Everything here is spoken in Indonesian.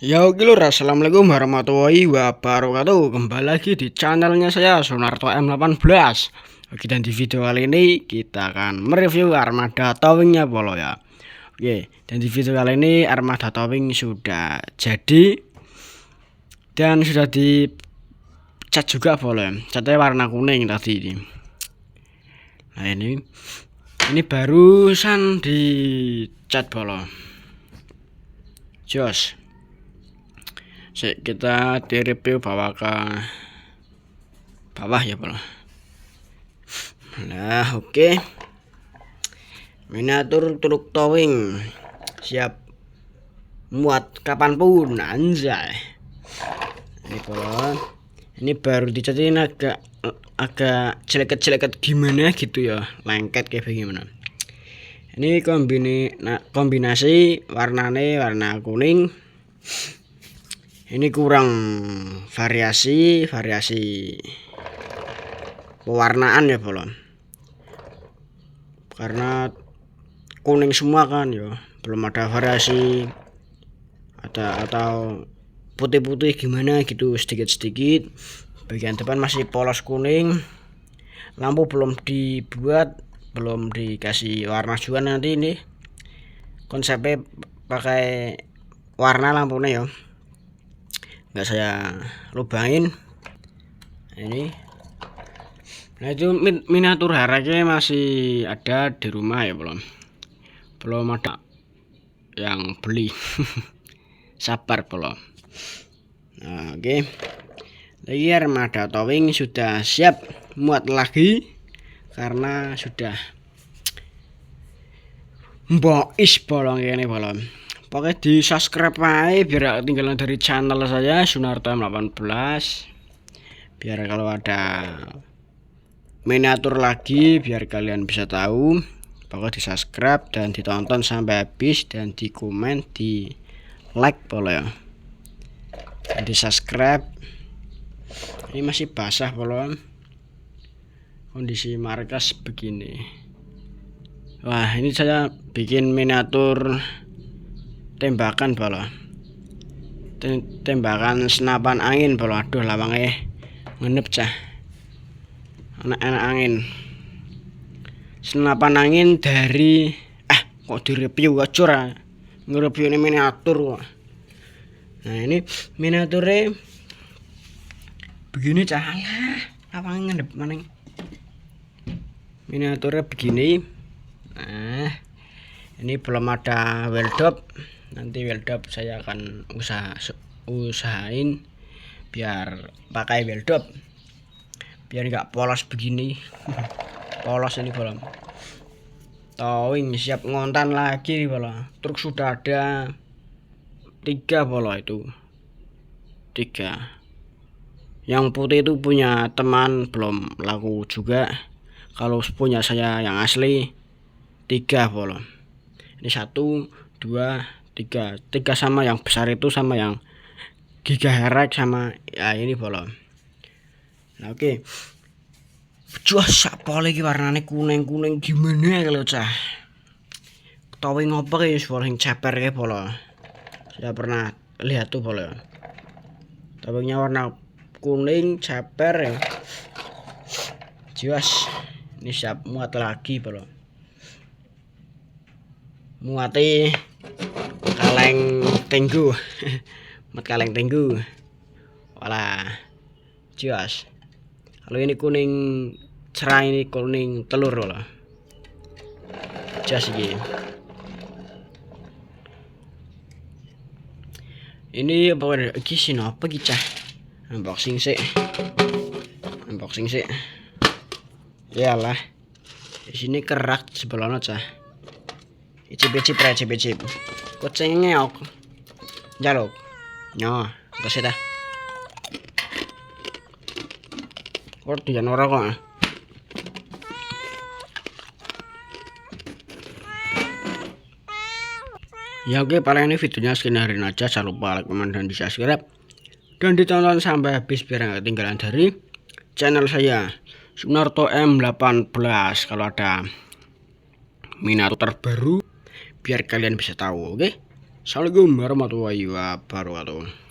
Ya oke lur, assalamualaikum warahmatullahi wabarakatuh. Kembali lagi di channelnya saya Sunarto M18. Oke, dan di video kali ini kita akan mereview armada towingnya Polo ya. Oke, dan di video kali ini armada towing sudah jadi dan sudah dicat juga Polo ya. Catnya warna kuning tadi ini. Nah ini barusan dicat Polo. Jos. Kita di review bawa ke bawah ya bro. Nah oke. Miniatur truk towing siap muat kapanpun anjay. Ini bro, ini baru dicatin agak jeleket gimana gitu ya, lengket kayak bagaimana. Ini kombinasi warnanya warna kuning. Ini kurang variasi pewarnaan ya bolon, karena kuning semua kan ya, belum ada variasi atau putih-putih gimana gitu, sedikit bagian depan masih polos kuning, lampu belum dibuat, belum dikasih warna juga. Nanti ini konsepnya pakai warna lampunya ya, nggak saya lubangin ini. Nah itu miniatur harganya masih ada di rumah ya, belum ada yang beli. Sabar belum. Nah, oke. Lagi armada towing sudah siap muat lagi karena sudah mbois bolong ini bolong. Pokoknya di subscribe aja biar gak ketinggalan dari channel saya Sunarto M18, biar kalau ada miniatur lagi biar kalian bisa tahu. Pokoknya di subscribe dan ditonton sampai habis, dan di komen, di like boleh ya, dan di subscribe. Ini masih basah boleh, kondisi markas begini. Wah ini saya bikin miniatur tembakan bola, tembakan senapan angin bola. Aduh lawangnya ngenep cah, anak angin, senapan angin dari kok direview gacor nge-review ini miniatur. Nah ini miniaturnya begini cah, lawangnya ngenep maning, miniaturnya begini. Nah ini belum ada weldop, nanti weldop saya akan usahain biar pakai weldop biar nggak polos begini. Polos ini belum. Towing siap ngontan lagi bola. Truk sudah ada 3 bola, itu 3. Yang putih itu punya teman, belum laku juga. Kalau punya saya yang asli 3 bola. Ini 1, 2, 3 sama yang besar itu, sama yang gigahertz, sama ya ini bola. Nah oke. Jos apa lagi warnanya kuning gimana kalau cah. Towing apa ya yang ceper ya bola. Saya pernah lihat tuh bola. Towingnya warna kuning ceper ya. Jos ini siap muat lagi bola. Muati kaleng tenggu. Muat kaleng tenggu. Wala. Jos. Kalau ini kuning cerah, ini kuning telur loh. Jas ini. Ini apa sih apa gitu? Unboxing sih. Iyalah. Di sini kerak sebelahnya cah. Icip. Kucingnya ok. Jaluk. Nyo, kasih dah. Jangan orang kok. Ya oke, paling ini videonya sekian aja. Jangan lupa like, comment, dan di subscribe, dan ditonton sampai habis biar nggak ketinggalan dari channel saya Sunarto M18. Kalau ada miniatur terbaru biar kalian bisa tahu. Oke, Assalamualaikum warahmatullahi wabarakatuh.